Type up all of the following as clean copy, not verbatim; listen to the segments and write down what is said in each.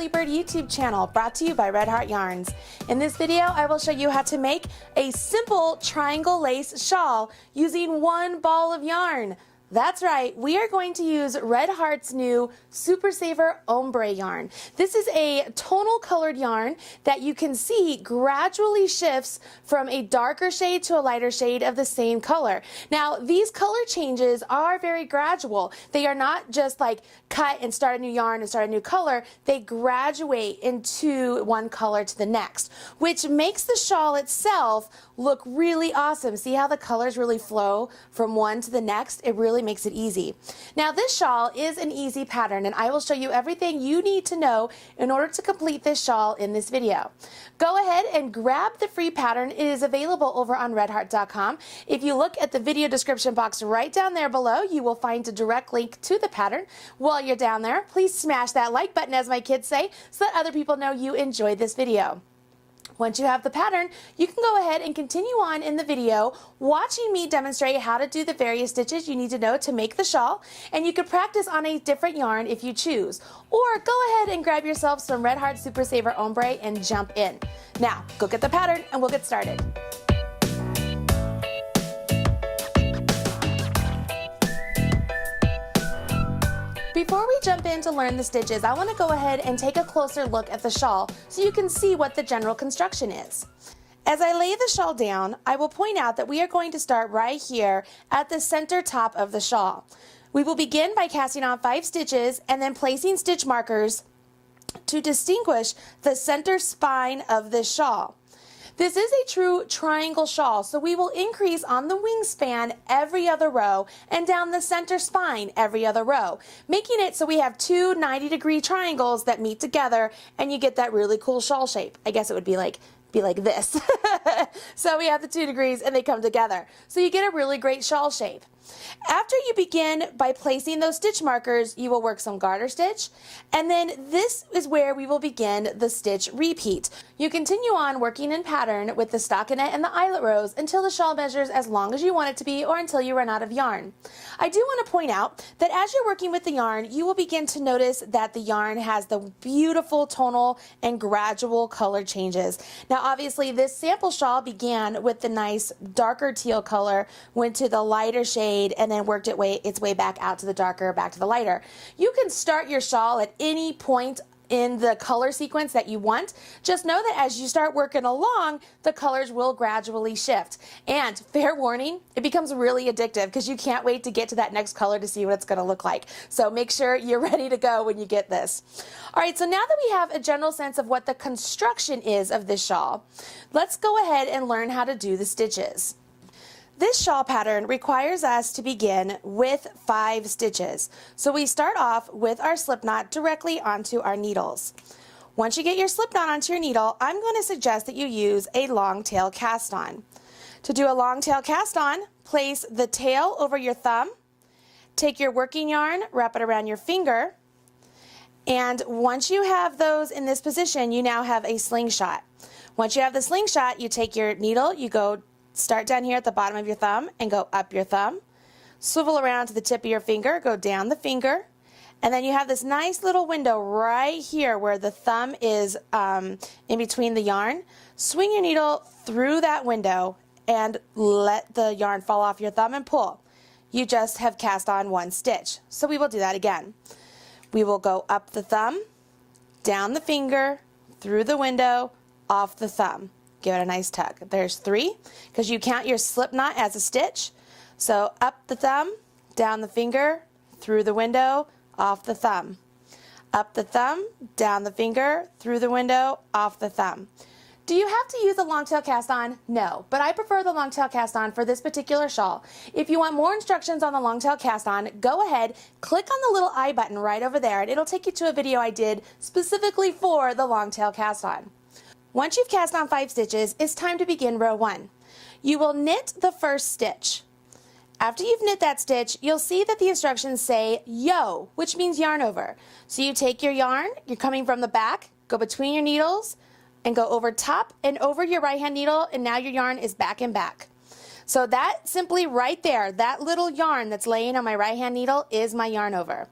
Early Bird YouTube channel, brought to you by Red Heart Yarns. In this video, I will show you how to make a simple triangle lace shawl using one ball of yarn. That's right, we are going to use Red Heart's new Super Saver Ombre yarn. This is a tonal colored yarn that you can see gradually shifts from a darker shade to a lighter shade of the same color. Now, these color changes are very gradual. They are not just like cut and start a new yarn and start a new color. They graduate into one color to the next, which makes the shawl itself look really awesome. See how the colors really flow from one to the next? It really makes it easy. Now, this shawl is an easy pattern, and I will show you everything you need to know in order to complete this shawl in this video. Go ahead and grab the free pattern. It is available over on redheart.com. If you look at the video description box right down there below, you will find a direct link to the pattern. While you're down there, please smash that like button, as my kids say, so that other people know you enjoyed this video. Once you have the pattern, you can go ahead and continue on in the video watching me demonstrate how to do the various stitches you need to know to make the shawl, and you could practice on a different yarn if you choose. Or go ahead and grab yourself some Red Heart Super Saver Ombre and jump in. Now, go get the pattern and we'll get started. Before we jump in to learn the stitches, I want to go ahead and take a closer look at the shawl so you can see what the general construction is. As I lay the shawl down, I will point out that we are going to start right here at the center top of the shawl. We will begin by casting on 5 stitches and then placing stitch markers to distinguish the center spine of this shawl. This is a true triangle shawl, so we will increase on the wingspan every other row and down the center spine every other row, making it so we have two 90-degree triangles that meet together and you get that really cool shawl shape. I guess it would be like this. So we have the 2 degrees and they come together. So you get a really great shawl shape. After you begin by placing those stitch markers, you will work some garter stitch, and then this is where we will begin the stitch repeat. You continue on working in pattern with the stockinette and the eyelet rows until the shawl measures as long as you want it to be or until you run out of yarn. I do want to point out that as you're working with the yarn, you will begin to notice that the yarn has the beautiful tonal and gradual color changes. Now, obviously, this sample shawl began with the nice darker teal color, went to the lighter shade, and then worked its way back out to the darker, back to the lighter. You can start your shawl at any point in the color sequence that you want. Just know that as you start working along, the colors will gradually shift. And fair warning, it becomes really addictive because you can't wait to get to that next color to see what it's going to look like. So make sure you're ready to go when you get this. All right, so now that we have a general sense of what the construction is of this shawl, let's go ahead and learn how to do the stitches. This shawl pattern requires us to begin with 5 stitches. So we start off with our slip knot directly onto our needles. Once you get your slip knot onto your needle, I'm going to suggest that you use a long tail cast on. To do a long tail cast on, place the tail over your thumb, take your working yarn, wrap it around your finger, and once you have those in this position, you now have a slingshot. Once you have the slingshot, you take your needle, you go start down here at the bottom of your thumb and go up your thumb. Swivel around to the tip of your finger, go down the finger, and then you have this nice little window right here where the thumb is in between the yarn. Swing your needle through that window and let the yarn fall off your thumb and pull. You just have cast on 1 stitch. So we will do that again. We will go up the thumb, down the finger, through the window, off the thumb. Give it a nice tug. There's 3 because you count your slip knot as a stitch. So up the thumb, down the finger, through the window, off the thumb. Up the thumb, down the finger, through the window, off the thumb. Do you have to use a long tail cast on? No, but I prefer the long tail cast on for this particular shawl. If you want more instructions on the long tail cast on, go ahead, click on the little I button right over there, and it'll take you to a video I did specifically for the long tail cast on. Once you've cast on 5 stitches, it's time to begin row 1. You will knit the first stitch. After you've knit that stitch, you'll see that the instructions say yo, which means yarn over. So you take your yarn, you're coming from the back, go between your needles, and go over top and over your right hand needle, and now your yarn is back and back. So that simply right there, that little yarn that's laying on my right hand needle is my yarn over.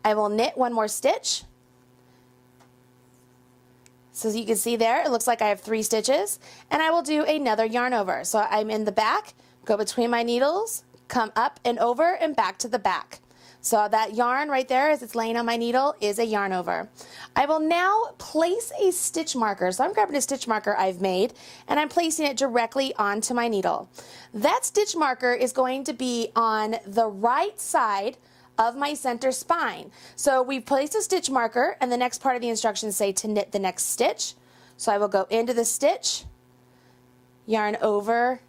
I will knit 1 more stitch, So as you can see there, it looks like I have 3 stitches, and I will do another yarn over. So I'm in the back, go between my needles, come up and over and back to the back. So that yarn right there as it's laying on my needle is a yarn over. I will now place a stitch marker. So I'm grabbing a stitch marker I've made and I'm placing it directly onto my needle. That stitch marker is going to be on the right side of my center spine. So we've placed a stitch marker, and the next part of the instructions say to knit the next stitch. So I will go into the stitch, yarn over,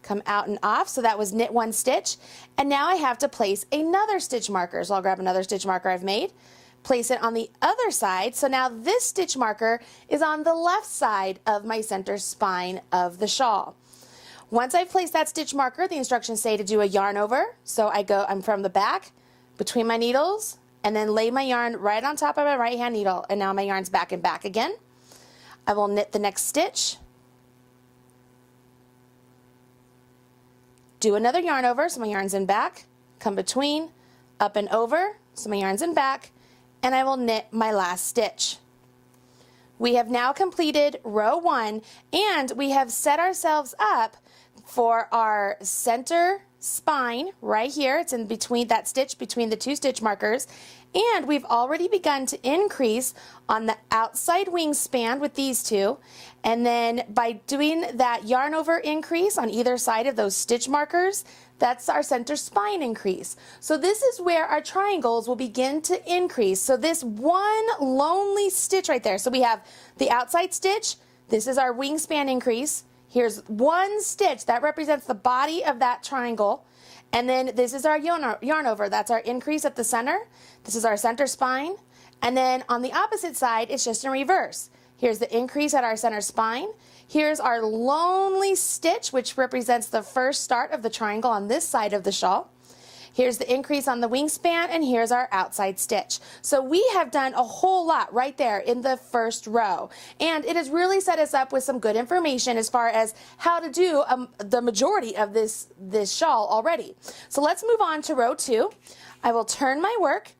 come out and off. So that was knit 1 stitch, and now I have to place another stitch marker. So I'll grab another stitch marker I've made, place it on the other side. So now this stitch marker is on the left side of my center spine of the shawl. Once I've placed that stitch marker, the instructions say to do a yarn over. So I'm from the back, between my needles, and then lay my yarn right on top of my right hand needle, and now my yarn's back and back again. I will knit the next stitch, do another yarn over, so my yarn's in back, come between, up and over, so my yarn's in back, and I will knit my last stitch. We have now completed row 1, and we have set ourselves up for our center spine right here. It's in between that stitch between the 2 stitch markers, and we've already begun to increase on the outside wingspan with these 2, and then by doing that yarn over increase on either side of those stitch markers, that's our center spine increase. So this is where our triangles will begin to increase. So this one lonely stitch right there, so we have the outside stitch, this is our wingspan increase. Here's 1 stitch that represents the body of that triangle, and then this is our yarn over. That's our increase at the center. This is our center spine, and then on the opposite side it's just in reverse. Here's the increase at our center spine. Here's our lonely stitch, which represents the first start of the triangle on this side of the shawl. Here's the increase on the wingspan, and here's our outside stitch. So we have done a whole lot right there in the first row, and it has really set us up with some good information as far as how to do the majority of this shawl already. So let's move on to row 2. I will turn my work,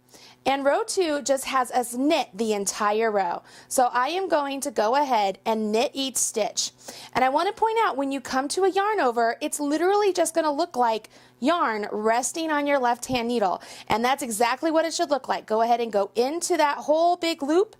and row 2 just has us knit the entire row. So I am going to go ahead and knit each stitch. And I want to point out, when you come to a yarn over, it's literally just going to look like yarn resting on your left hand needle. And that's exactly what it should look like. Go ahead and go into that whole big loop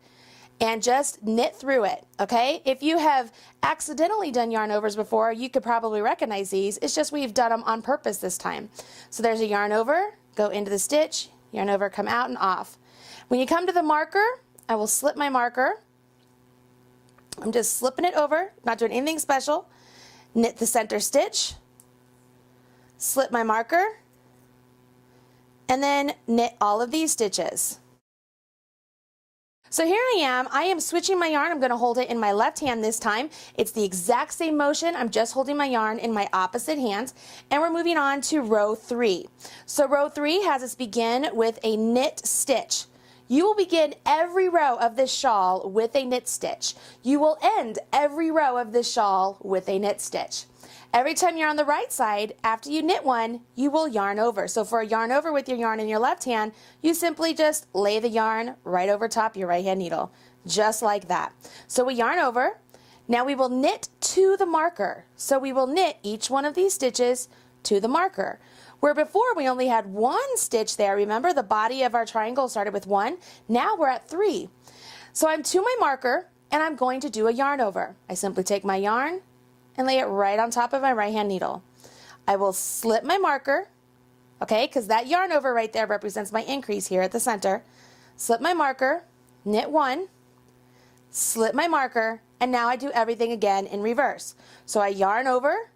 and just knit through it, okay? If you have accidentally done yarn overs before, you could probably recognize these. It's just we've done them on purpose this time. So there's a yarn over, go into the stitch, yarn over, come out and off. When you come to the marker, I will slip my marker. I'm just slipping it over, not doing anything special. Knit the center stitch, slip my marker, and then knit all of these stitches. So here I am switching my yarn. I'm going to hold it in my left hand this time. It's the exact same motion. I'm just holding my yarn in my opposite hand, and we're moving on to row 3. So row 3 has us begin with a knit stitch. You will begin every row of this shawl with a knit stitch. You will end every row of this shawl with a knit stitch. Every time you're on the right side, after you knit one, you will yarn over. So for a yarn over with your yarn in your left hand, you simply just lay the yarn right over top your right hand needle, just like that. So we yarn over. Now we will knit to the marker. So we will knit each one of these stitches to the marker. Where before we only had 1 stitch there, remember the body of our triangle started with 1, now we're at 3. So I'm to my marker and I'm going to do a yarn over. I simply take my yarn and lay it right on top of my right hand needle. I will slip my marker, okay, because that yarn over right there represents my increase here at the center. Slip my marker, knit 1, slip my marker, and now I do everything again in reverse. So I yarn over,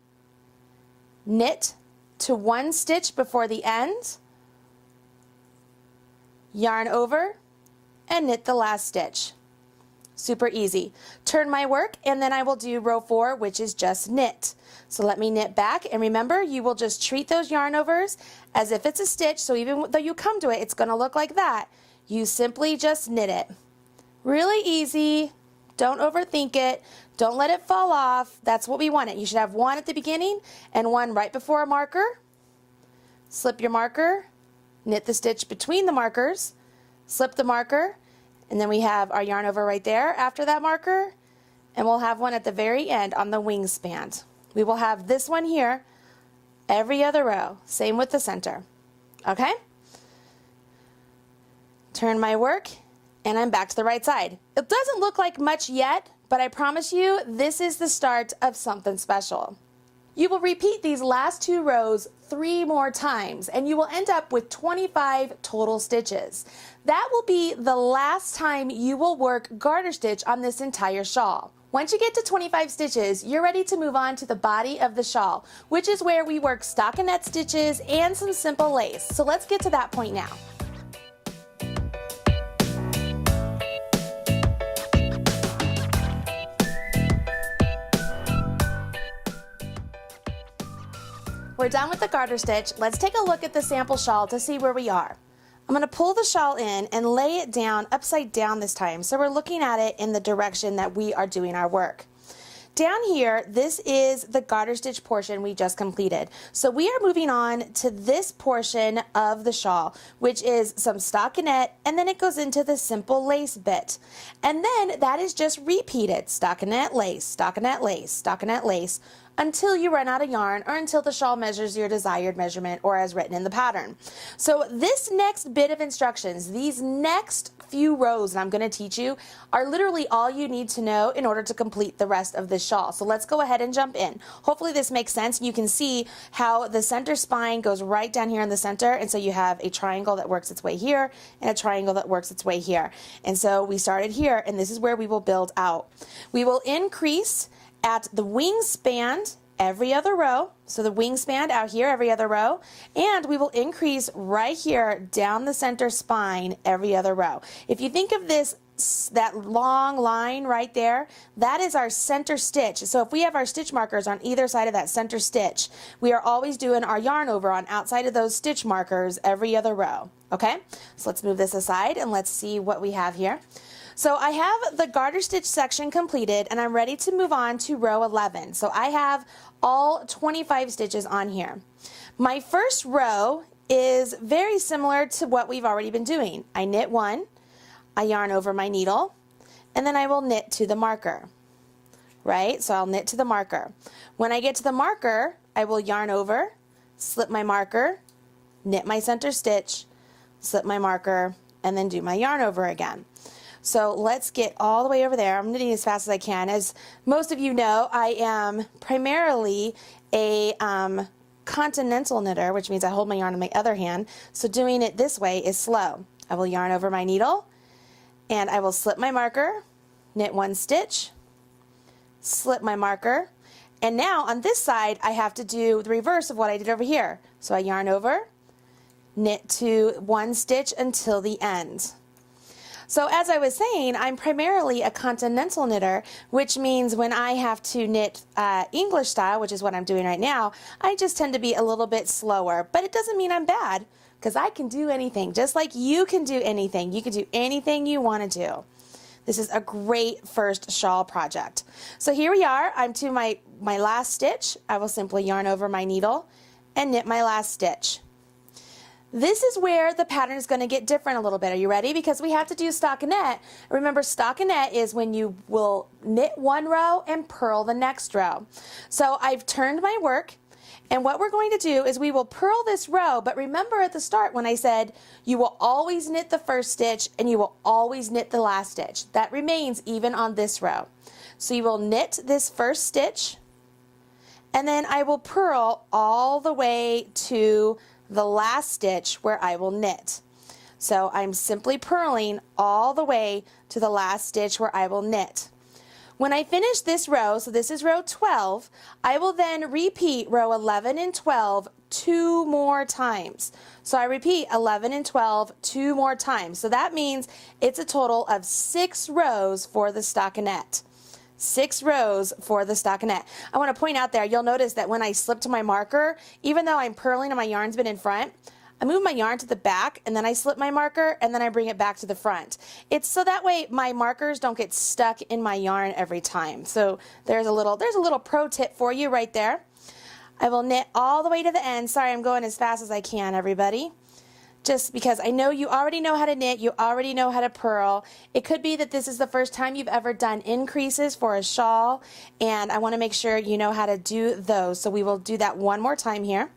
knit to 1 stitch before the end, yarn over, and knit the last stitch. Super easy. Turn my work, and then I will do row 4, which is just knit. So let me knit back, and remember, you will just treat those yarn overs as if it's a stitch, so even though you come to it, it's going to look like that. You simply just knit it. Really easy. Don't overthink it. Don't let it fall off. That's what we want it. You should have 1 at the beginning and 1 right before a marker. Slip your marker, knit the stitch between the markers, slip the marker, and then we have our yarn over right there after that marker, and we'll have one at the very end on the wingspan. We will have this one here every other row. Same with the center. Okay? Turn my work, and I'm back to the right side. It doesn't look like much yet, but I promise you, this is the start of something special. You will repeat these last 2 rows 3 more times, and you will end up with 25 total stitches. That will be the last time you will work garter stitch on this entire shawl. Once you get to 25 stitches, you're ready to move on to the body of the shawl, which is where we work stockinette stitches and some simple lace. So let's get to that point now. We're done with the garter stitch. Let's take a look at the sample shawl to see where we are. I'm going to pull the shawl in and lay it down upside down this time, so we're looking at it in the direction that we are doing our work. Down here, this is the garter stitch portion we just completed. So we are moving on to this portion of the shawl, which is some stockinette, and then it goes into the simple lace bit. And then that is just repeated, stockinette lace, stockinette lace, stockinette lace, until you run out of yarn or until the shawl measures your desired measurement or as written in the pattern. So this next bit of instructions, these next few rows that I'm going to teach you are literally all you need to know in order to complete the rest of this shawl. So let's go ahead and jump in. Hopefully this makes sense. You can see how the center spine goes right down here in the center, and so you have a triangle that works its way here and a triangle that works its way here. And so we started here, and this is where we will build out. We will increase at the wingspan every other row, so the wingspan out here every other row, and we will increase right here down the center spine every other row. If you think of this, that long line right there, that is our center stitch. So if we have our stitch markers on either side of that center stitch, we are always doing our yarn over on outside of those stitch markers every other row. Okay, so let's move this aside and let's see what we have here. So I have the garter stitch section completed, and I'm ready to move on to row 11. So I have all 25 stitches on here. My first row is very similar to what we've already been doing. I knit 1, I yarn over my needle, and then I will knit to the marker, right? So I'll knit to the marker. When I get to the marker, I will yarn over, slip my marker, knit my center stitch, slip my marker, and then do my yarn over again. So let's get all the way over there. I'm knitting as fast as I can. As most of you know, I am primarily a continental knitter, which means I hold my yarn in my other hand. So doing it this way is slow. I will yarn over my needle, and I will slip my marker, knit 1 stitch, slip my marker, and now on this side I have to do the reverse of what I did over here. So I yarn over, knit to 1 stitch until the end. So as I was saying, I'm primarily a continental knitter, which means when I have to knit English style, which is what I'm doing right now, I just tend to be a little bit slower. But it doesn't mean I'm bad, because I can do anything, just like you can do anything. You can do anything you want to do. This is a great first shawl project. So here we are. I'm to my last stitch. I will simply yarn over my needle and knit my last stitch. This is where the pattern is going to get different a little bit. Are you ready? Because we have to do stockinette. Remember, stockinette is when you will knit 1 row and purl the next row. So I've turned my work, and what we're going to do is we will purl this row, but remember at the start when I said you will always knit the first stitch and you will always knit the last stitch. That remains even on this row. So you will knit this first stitch, and then I will purl all the way to the last stitch where I will knit. So I'm simply purling all the way to the last stitch where I will knit. When I finish this row, so this is row 12, I will then repeat row 11 and 12 2 more times. So I repeat 11 and 12 2 more times. So that means it's a total of 6 rows for the stockinette. 6 rows for the stockinette. I want to point out there, you'll notice that when I slip to my marker, even though I'm purling and my yarn's been in front, I move my yarn to the back and then I slip my marker and then I bring it back to the front. It's so that way my markers don't get stuck in my yarn every time. So there's a little pro tip for you right there. I will knit all the way to the end. Sorry, I'm going as fast as I can, everybody. just because I know you already know how to knit, you already know how to purl. It could be that this is the first time you've ever done increases for a shawl, and I want to make sure you know how to do those. So we will do that one more time here.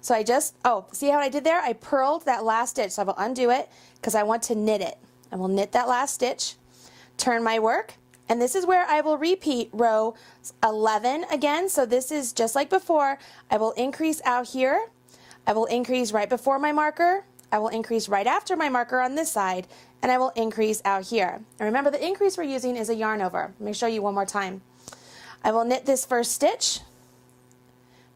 So I just, see how I did there? I purled that last stitch, so I will undo it because I want to knit it. I will knit that last stitch, turn my work, and this is where I will repeat row 11 again. So this is just like before. I will increase out here. I will increase right before my marker. I will increase right after my marker on this side, and I will increase out here. And remember, the increase we're using is a yarn over. Let me show you one more time. I will knit this first stitch,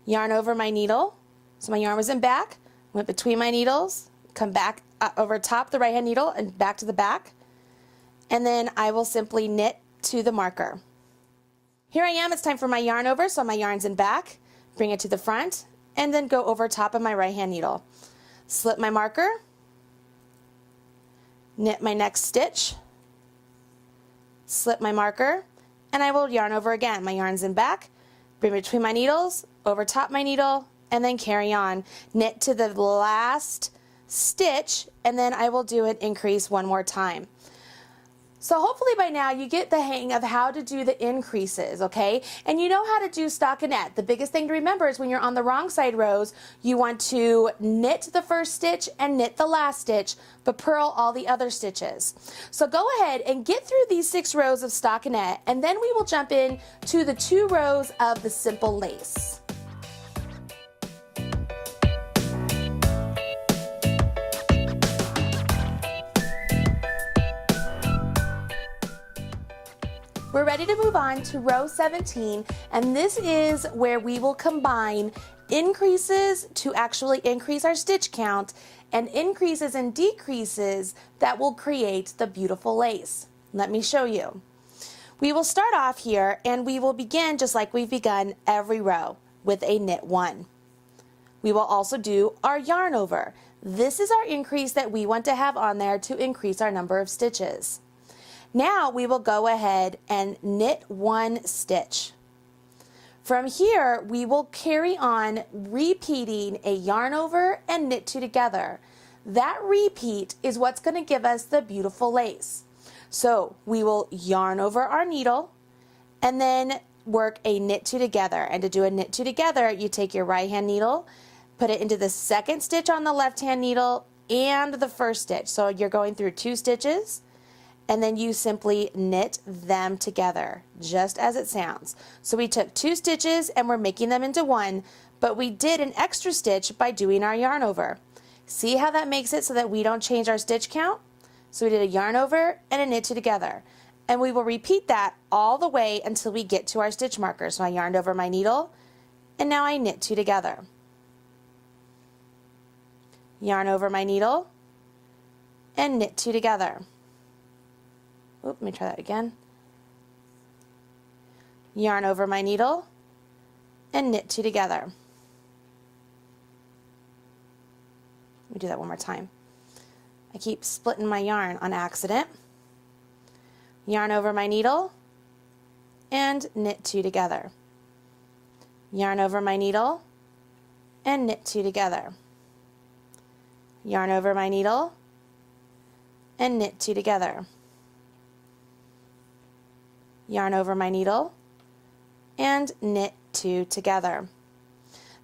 yarn over my needle. So my yarn was in back, went between my needles, come back over top the right hand needle and back to the back. And then I will simply knit to the marker. Here I am, it's time for my yarn over, so my yarn's in back, bring it to the front, and then go over top of my right hand needle. Slip my marker, knit my next stitch, slip my marker, and I will yarn over again. My yarn's in back, bring between my needles, over top my needle, and then carry on. Knit to the last stitch, and then I will do an increase one more time. So hopefully by now you get the hang of how to do the increases, okay? And you know how to do stockinette. The biggest thing to remember is when you're on the wrong side rows, you want to knit the first stitch and knit the last stitch, but purl all the other stitches. So go ahead and get through these 6 rows of stockinette, and then we will jump in to the 2 rows of the simple lace. We're ready to move on to row 17, and this is where we will combine increases to actually increase our stitch count and increases and decreases that will create the beautiful lace. Let me show you. We will start off here and we will begin just like we've begun every row with a knit 1. We will also do our yarn over. This is our increase that we want to have on there to increase our number of stitches. Now we will go ahead and knit 1 stitch. From here, we will carry on repeating a yarn over and knit 2 together. That repeat is what's going to give us the beautiful lace. So we will yarn over our needle and then work a knit 2 together. And to do a knit 2 together, you take your right hand needle, put it into the second stitch on the left hand needle and the first stitch. So you're going through 2 stitches. And then you simply knit them together, just as it sounds. So we took 2 stitches and we're making them into 1, but we did an extra stitch by doing our yarn over. See how that makes it so that we don't change our stitch count? So we did a yarn over and a knit 2 together. And we will repeat that all the way until we get to our stitch marker. So I yarned over my needle, and now I knit 2 together. Yarn over my needle, and knit 2 together. Oop, let me try that again. Yarn over my needle and knit 2 together. Let me do that one more time. I keep splitting my yarn on accident. Yarn over my needle and knit 2 together. Yarn over my needle and knit 2 together. Yarn over my needle and knit 2 together. Yarn over my needle and knit 2 together.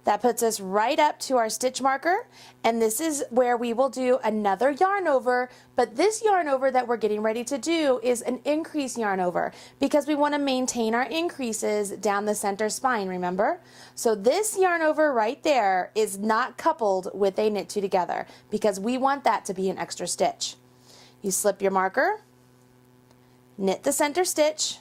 That puts us right up to our stitch marker, and this is where we will do another yarn over, but this yarn over that we're getting ready to do is an increase yarn over because we want to maintain our increases down the center spine, remember? So this yarn over right there is not coupled with a knit 2 together because we want that to be an extra stitch. You slip your marker, knit the center stitch,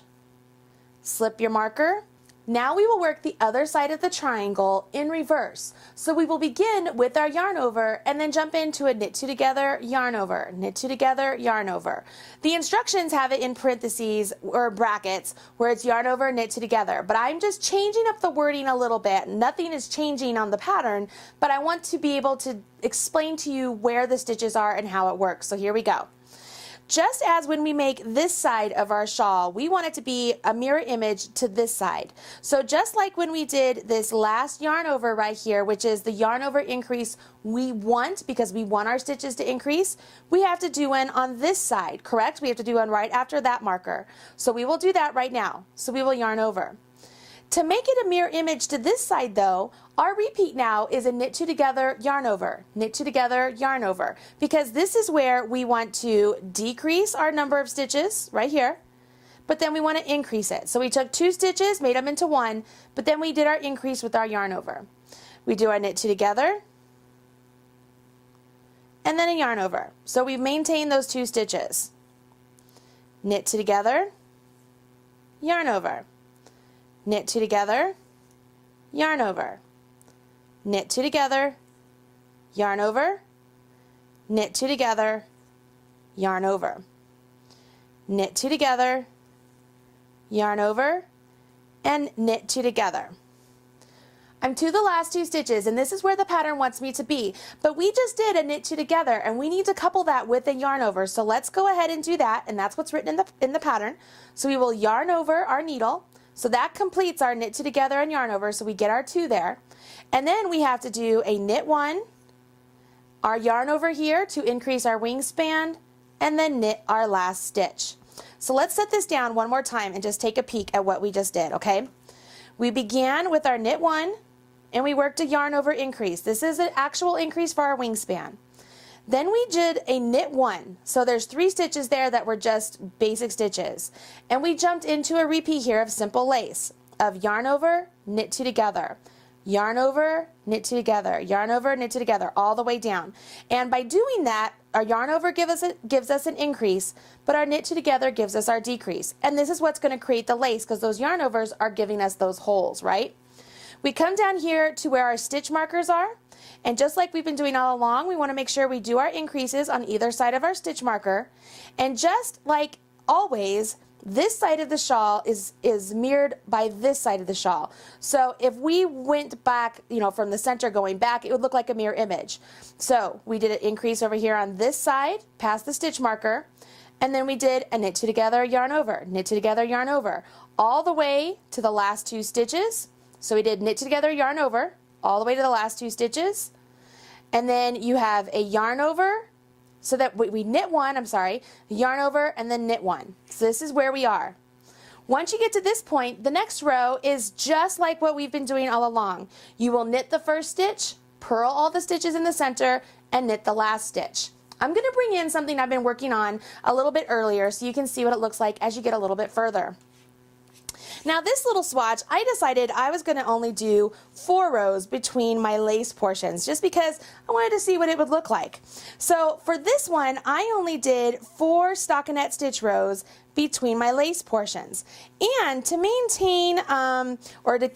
slip your marker. Now we will work the other side of the triangle in reverse. So we will begin with our yarn over and then jump into a knit 2 together, yarn over, knit 2 together, yarn over. The instructions have it in parentheses or brackets where it's yarn over, knit 2 together, but I'm just changing up the wording a little bit. Nothing is changing on the pattern, but I want to be able to explain to you where the stitches are and how it works. So here we go. Just as when we make this side of our shawl, we want it to be a mirror image to this side. So just like when we did this last yarn over right here, which is the yarn over increase we want because we want our stitches to increase, we have to do one on this side, correct? We have to do one right after that marker. So we will do that right now. So we will yarn over. To make it a mirror image to this side though, our repeat now is a knit two together, yarn over, knit two together, yarn over, because this is where we want to decrease our number of stitches right here, but then we want to increase it. So we took 2 stitches, made them into 1, but then we did our increase with our yarn over. We do our knit two together, and then a yarn over. So we maintain those 2 stitches. Knit two together, yarn over. Knit two together, yarn over, knit two together, yarn over, knit two together, yarn over, knit two together, yarn over, and knit two together. I'm to the last 2 stitches, and this is where the pattern wants me to be, but we just did a knit two together and we need to couple that with a yarn over. So let's go ahead and do that, and that's what's written in the pattern. So we will yarn over our needle. So that completes our knit two together and yarn over, so we get our 2 there. And then we have to do a knit 1, our yarn over here to increase our wingspan, and then knit our last stitch. So let's set this down one more time and just take a peek at what we just did, okay? We began with our knit 1, and we worked a yarn over increase. This is an actual increase for our wingspan. Then we did a knit 1, so there's 3 stitches there that were just basic stitches. And we jumped into a repeat here of simple lace, of yarn over, knit 2 together, yarn over, knit 2 together, yarn over, knit 2 together, all the way down. And by doing that, our yarn over gives us an increase, but our knit 2 together gives us our decrease. And this is what's going to create the lace, because those yarn overs are giving us those holes, right? We come down here to where our stitch markers are. And just like we've been doing all along, we want to make sure we do our increases on either side of our stitch marker. And just like always, this side of the shawl is mirrored by this side of the shawl. So if we went back, from the center going back, it would look like a mirror image. So we did an increase over here on this side, past the stitch marker, and then we did a knit two together, yarn over, knit two together, yarn over, all the way to the last 2 stitches. So we did knit two together, yarn over, all the way to the last 2 stitches, and then you have a yarn over, so that we knit 1, yarn over, and then knit 1. So this is where we are. Once you get to this point, the next row is just like what we've been doing all along. You will knit the first stitch, purl all the stitches in the center, and knit the last stitch. I'm going to bring in something I've been working on a little bit earlier so you can see what it looks like as you get a little bit further. Now this little swatch, I decided I was going to only do 4 rows between my lace portions just because I wanted to see what it would look like. So for this one, I only did 4 stockinette stitch rows between my lace portions. And to maintain, how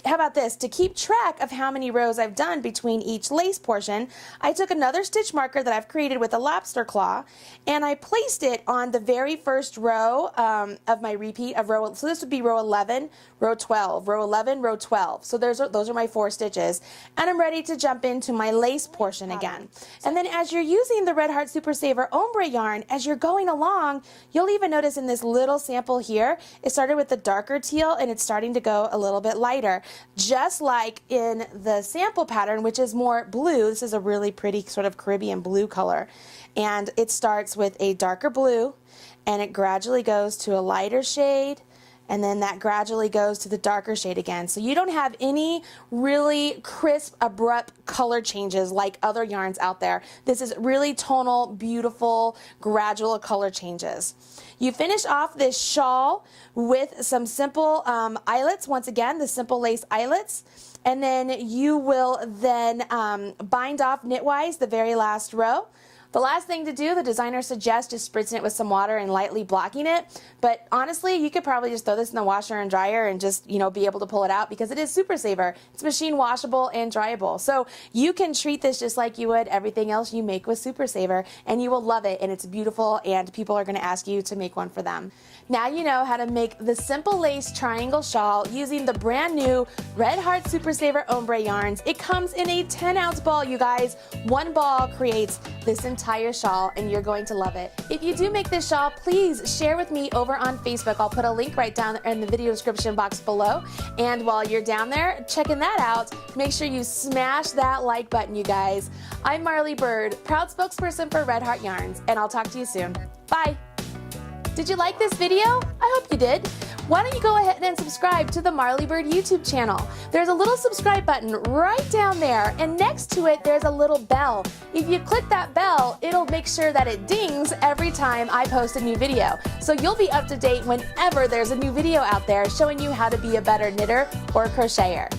about this, to keep track of how many rows I've done between each lace portion, I took another stitch marker that I've created with a lobster claw, and I placed it on the very first row of my repeat of row, so this would be row 11, row 12, row 11, row 12. So those are my 4 stitches. And I'm ready to jump into my lace portion again. And then as you're using the Red Heart Super Saver ombre yarn, as you're going along, you'll even notice in this little sample here, it started with the darker teal and it's starting to go a little bit lighter. Just like in the sample pattern, which is more blue. This is a really pretty sort of Caribbean blue color. And it starts with a darker blue and it gradually goes to a lighter shade, and then that gradually goes to the darker shade again. So you don't have any really crisp, abrupt color changes like other yarns out there. This is really tonal, beautiful, gradual color changes. You finish off this shawl with some simple eyelets, once again, the simple lace eyelets. And then you will then bind off knitwise the very last row. The last thing to do, the designer suggests just spritzing it with some water and lightly blocking it. But honestly, you could probably just throw this in the washer and dryer and just, be able to pull it out because it is Super Saver. It's machine washable and dryable. So you can treat this just like you would everything else you make with Super Saver, and you will love it, and it's beautiful, and people are going to ask you to make one for them. Now you know how to make the simple lace triangle shawl using the brand new Red Heart Super Saver ombre yarns. It comes in a 10-ounce ball, you guys. One ball creates this entire entire shawl and you're going to love it. If you do make this shawl, please share with me over on Facebook. I'll put a link right down in the video description box below. And while you're down there checking that out, make sure you smash that like button, you guys. I'm Marley Bird, proud spokesperson for Red Heart Yarns, and I'll talk to you soon. Bye. Did you like this video? I hope you did. Why don't you go ahead and subscribe to the Marley Bird YouTube channel. There's a little subscribe button right down there, and next to it there's a little bell. If you click that bell, it'll make sure that it dings every time I post a new video. So you'll be up to date whenever there's a new video out there showing you how to be a better knitter or crocheter.